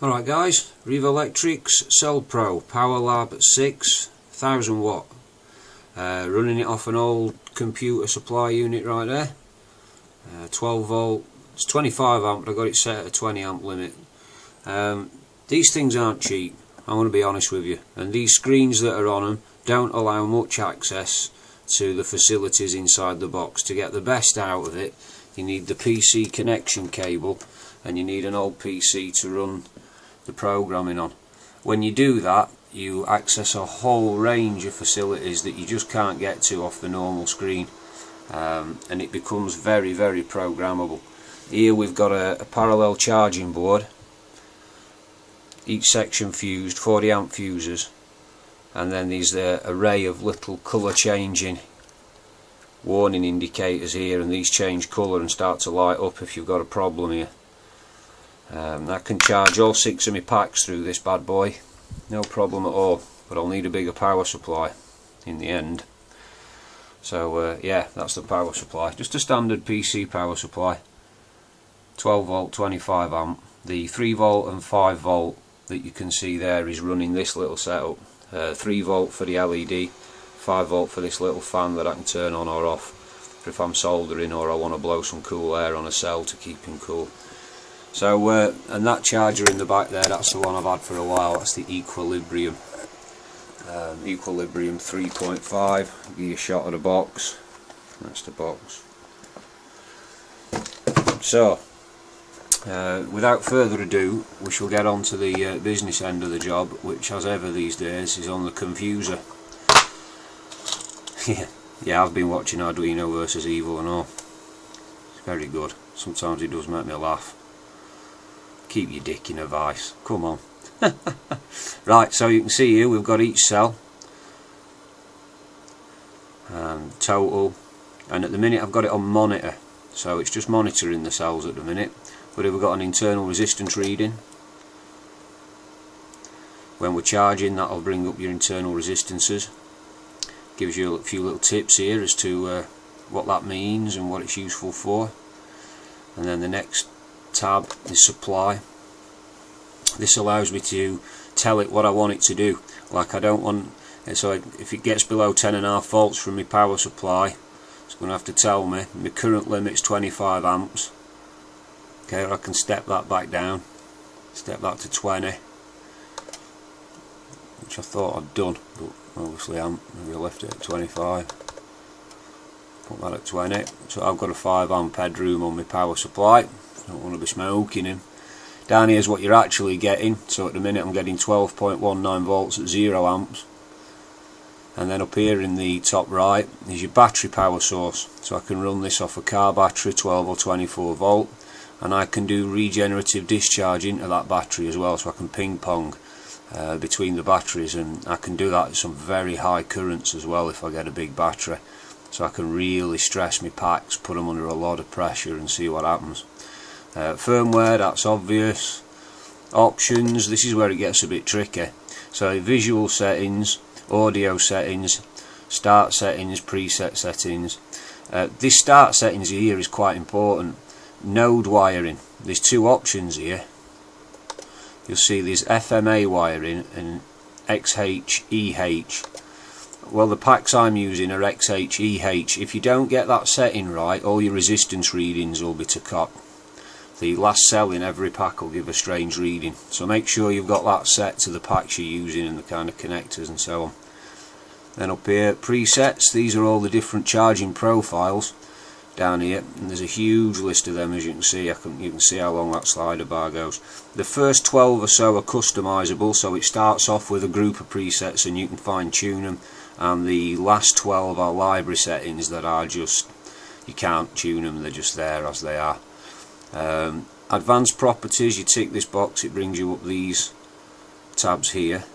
Alright guys, Revolectric's cellpro PowerLab 6 1000 watt, running it off an old computer supply unit right there, 12 volt, it's 25 amp but I got it set at a 20 amp limit. These things aren't cheap, I want to be honest with you, and these screens that are on them don't allow much access to the facilities inside the box. To get the best out of it you need the PC connection cable and you need an old PC to run the programming on. When you do that you access a whole range of facilities that you just can't get to off the normal screen, and it becomes very programmable. Here we've got a parallel charging board, each section fused, 40 amp fuses, and then there's the array of little colour changing warning indicators here, and these change colour and start to light up if you've got a problem here. I can charge all 6 of my packs through this bad boy, no problem at all, but I'll need a bigger power supply in the end. So yeah, that's the power supply, just a standard PC power supply, 12 volt 25 amp. The 3 volt and 5 volt that you can see there is running this little setup, 3 volt for the LED, 5 volt for this little fan that I can turn on or off for if I'm soldering or I want to blow some cool air on a cell to keep him cool. So and that charger in the back there, that's the one I've had for a while, that's the Equilibrium. Equilibrium 3.5, give you a shot of the box, that's the box. So without further ado we shall get on to the business end of the job, which as ever these days is on the confuser. Yeah, I've been watching Arduino versus Evil and all, it's very good, sometimes it does make me laugh. Keep your dick in a vice, come on. Right, so you can see here we've got each cell total, and at the minute I've got it on monitor, so it's just monitoring the cells at the minute. But if we've got an internal resistance reading, when we're charging that'll bring up your internal resistances, gives you a few little tips here as to what that means and what it's useful for. And then the next tab is supply. This allows me to tell it what I want it to do. Like I don't want, so if it gets below 10.5 volts from my power supply, it's going to have to tell me my current limit's 25 amps. Okay, I can step that back down, step that to 20, which I thought I'd done, but obviously I haven't. Maybe I left it at 25. Put that at 20. So I've got a 5 amp headroom on my power supply. Don't want to be smoking him. Down here is what you're actually getting. So at the minute I'm getting 12.19 volts at 0 amps. And then up here in the top right is your battery power source. So I can run this off a car battery, 12 or 24 volt. And I can do regenerative discharging of that battery as well, so I can ping pong between the batteries, and I can do that at some very high currents as well if I get a big battery. So I can really stress my packs, put them under a lot of pressure and see what happens. Firmware, that's obvious. Options, this is where it gets a bit tricky. So visual settings, audio settings, start settings, preset settings. This start settings here is quite important. Node wiring, there's 2 options here. You'll see there's FMA wiring and XH-EH. Well, the packs I'm using are XH-EH. If you don't get that setting right, all your resistance readings will be to cock. The last cell in every pack will give a strange reading, so make sure you've got that set to the packs you're using and the kind of connectors and so on. Then up here, presets, these are all the different charging profiles down here, and there's a huge list of them as you can see. You can see how long that slider bar goes. The first 12 or so are customizable, so it starts off with a group of presets and you can fine tune them, and the last 12 are library settings that are just, you can't tune them, they're just there as they are. Advanced properties, you tick this box, it brings you up these tabs here,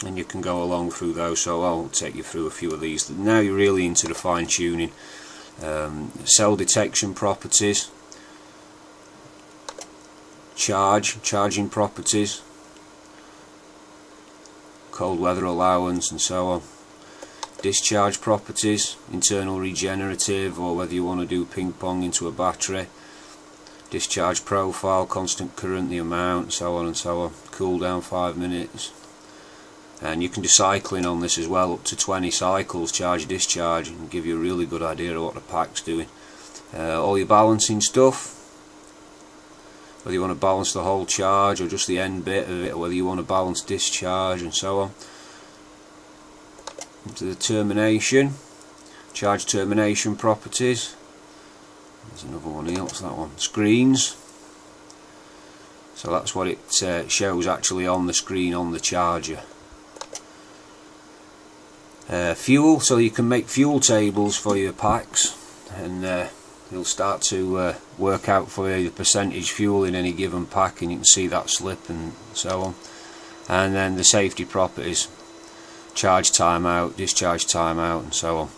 and you can go along through those, so I'll take you through a few of these. Now you're really into the fine tuning. Cell detection properties, charging properties, cold weather allowance and so on, discharge properties, internal regenerative, or whether you want to do ping pong into a battery, discharge profile, constant current, the amount, so on and so on. Cool down 5 minutes. And you can do cycling on this as well, up to 20 cycles, charge discharge, and give you a really good idea of what the pack's doing. All your balancing stuff, whether you want to balance the whole charge or just the end bit of it, or whether you want to balance discharge and so on. Into the termination, charge termination properties. There's another one here, what's that one? Screens. So that's what it shows actually on the screen on the charger. Fuel, so you can make fuel tables for your packs, and you'll start to work out for you the percentage fuel in any given pack, and you can see that slip and so on. And then the safety properties, charge timeout, discharge timeout, and so on.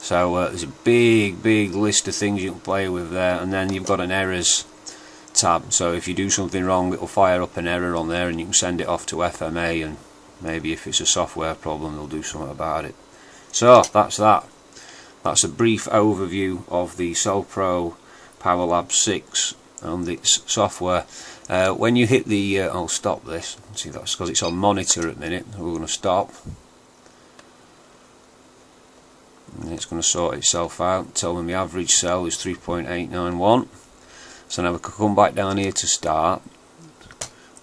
So there's a big list of things you can play with there, and then you've got an errors tab, so if you do something wrong it'll fire up an error on there, and you can send it off to FMA, and maybe if it's a software problem they'll do something about it. So that's that. That's a brief overview of the cellpro PowerLab 6 and its software. When you hit the I'll stop this. See, that's because it's on monitor at the minute. We're going to stop, and it's going to sort itself out. Tell them the average cell is 3.891. So now we can come back down here to start.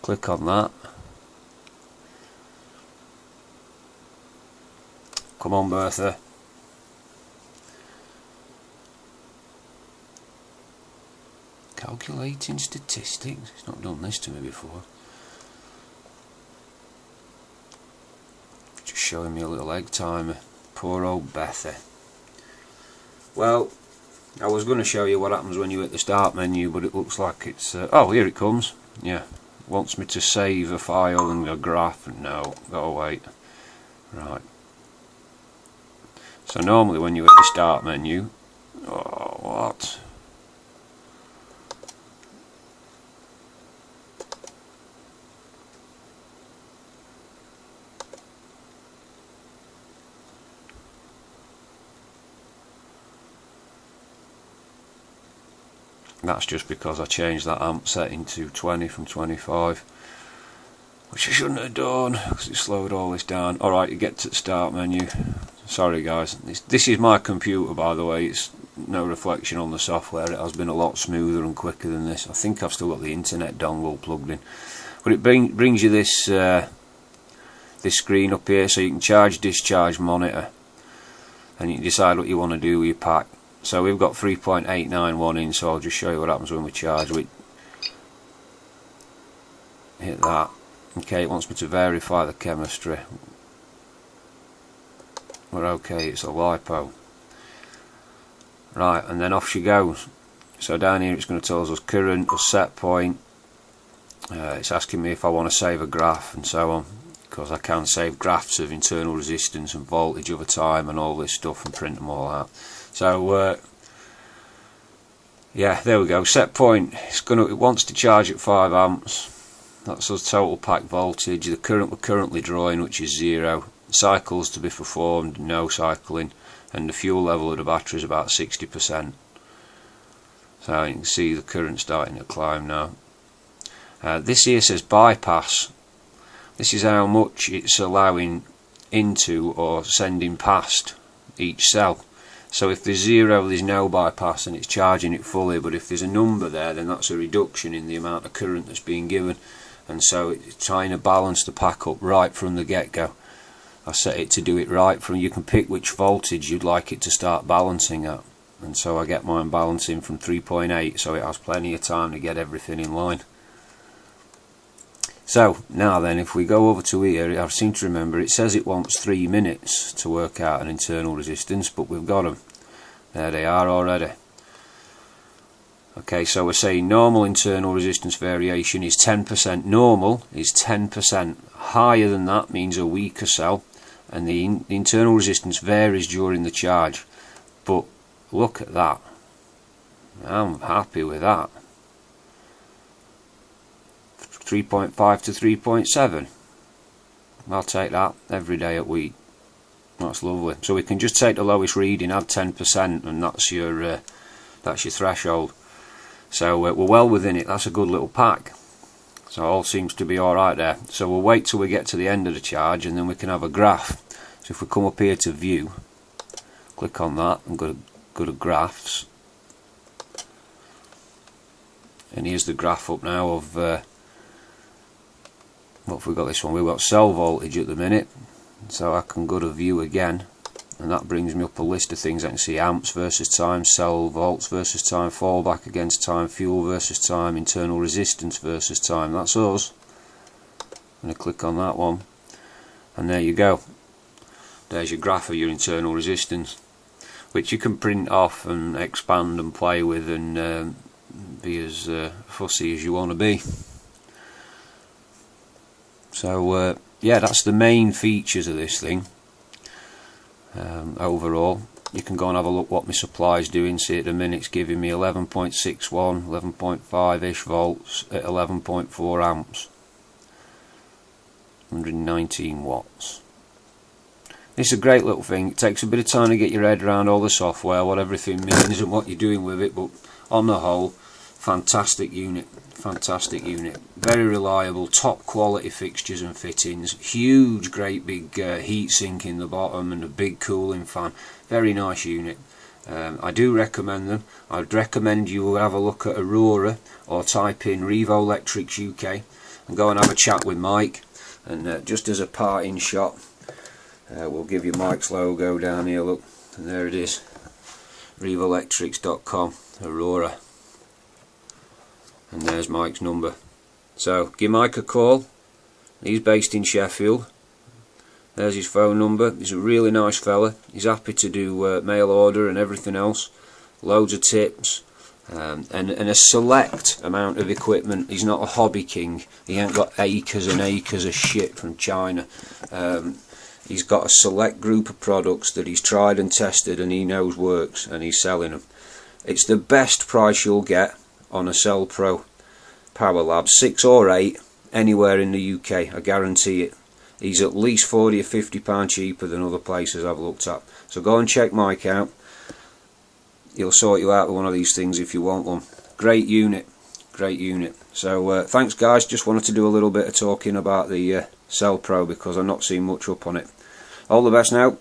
Click on that. Come on, Bertha. Calculating statistics. It's not done this to me before. Just showing me a little egg timer. Poor old Bethy. Well, I was going to show you what happens when you hit the start menu, but it looks like it's oh, here it comes. Yeah, wants me to save a file and a graph. No, gotta wait. Right. So normally when you hit the start menu, oh, what? That's just because I changed that amp setting to 20 from 25, which I shouldn't have done because it slowed all this down. Alright, you get to the start menu. Sorry guys, this is my computer, by the way. It's no reflection on the software. It has been a lot smoother and quicker than this. I think I've still got the internet dongle plugged in, but it brings you this this screen up here, so you can charge, discharge, monitor, and you can decide what you want to do with your pack. So we've got 3.891 in, so I'll just show you what happens when we charge. We hit that. Okay, it wants me to verify the chemistry. We're okay, it's a LiPo. Right, and then off she goes. So down here it's going to tell us current, a set point. It's asking me if I want to save a graph and so on, because I can save graphs of internal resistance and voltage over time and all this stuff and print them all out. So yeah, there we go. Set point. It wants to charge at 5 amps. That's the total pack voltage. The current we're currently drawing, which is 0. Cycles to be performed, no cycling, and the fuel level of the battery is about 60%. So you can see the current starting to climb now. This here says bypass. This is how much it's allowing into or sending past each cell. So if there's 0, there's no bypass and it's charging it fully, but if there's a number there, then that's a reduction in the amount of current that's being given, and so it's trying to balance the pack up right from the get-go. I set it to do it right from, you can pick which voltage you'd like it to start balancing at, and so I get mine balancing from 3.8, so it has plenty of time to get everything in line. So now then, if we go over to here, I seem to remember it says it wants 3 minutes to work out an internal resistance, but we've got them. There they are already. Okay, so we're saying normal internal resistance variation is 10%. Normal is 10%. Higher than that means a weaker cell, and the internal resistance varies during the charge. But look at that. I'm happy with that. 3.5 to 3.7. I'll take that every day at week. That's lovely. So we can just take the lowest reading, add 10%, and that's your threshold. So we're well within it. That's a good little pack. So all seems to be alright there. So we'll wait till we get to the end of the charge and then we can have a graph. So if we come up here to view, click on that and go to graphs. And here's the graph up now of what have we got this one? We've got cell voltage at the minute. So I can go to view again, and that brings me up a list of things. I can see amps versus time, cell volts versus time, fallback against time, fuel versus time, internal resistance versus time. That's us. I'm going to click on that one, and there you go. There's your graph of your internal resistance, which you can print off and expand and play with and be as fussy as you want to be. So yeah, that's the main features of this thing. Overall, you can go and have a look what my supply is doing. See, at the minute it's giving me 11.61, 11.5-ish volts at 11.4 amps, 119 watts. It's a great little thing. It takes a bit of time to get your head around all the software, what everything means and what you're doing with it, but on the whole, fantastic unit. Fantastic unit. Very reliable, top quality fixtures and fittings. Huge, great big heat sink in the bottom and a big cooling fan. Very nice unit. I do recommend them. I'd recommend you have a look at Aurora or type in Revolectric UK and go and have a chat with Mike. And just as a parting shot, we'll give you Mike's logo down here, look, and there it is, revolectrics.com, Aurora, and there's Mike's number. So give Mike a call. He's based in Sheffield. There's his phone number. He's a really nice fella. He's happy to do mail order and everything else. Loads of tips and a select amount of equipment. He's not a hobby king. He ain't got acres and acres of shit from China. He's got a select group of products that he's tried and tested and he knows works, and he's selling them. It's the best price you'll get on a cellpro Power Lab, 6 or 8, anywhere in the UK, I guarantee it. He's at least £40 or £50 cheaper than other places I've looked at. So go and check Mike out. He'll sort you out with one of these things if you want one. Great unit, great unit. So thanks guys, just wanted to do a little bit of talking about the cellpro because I've not seen much up on it. All the best now.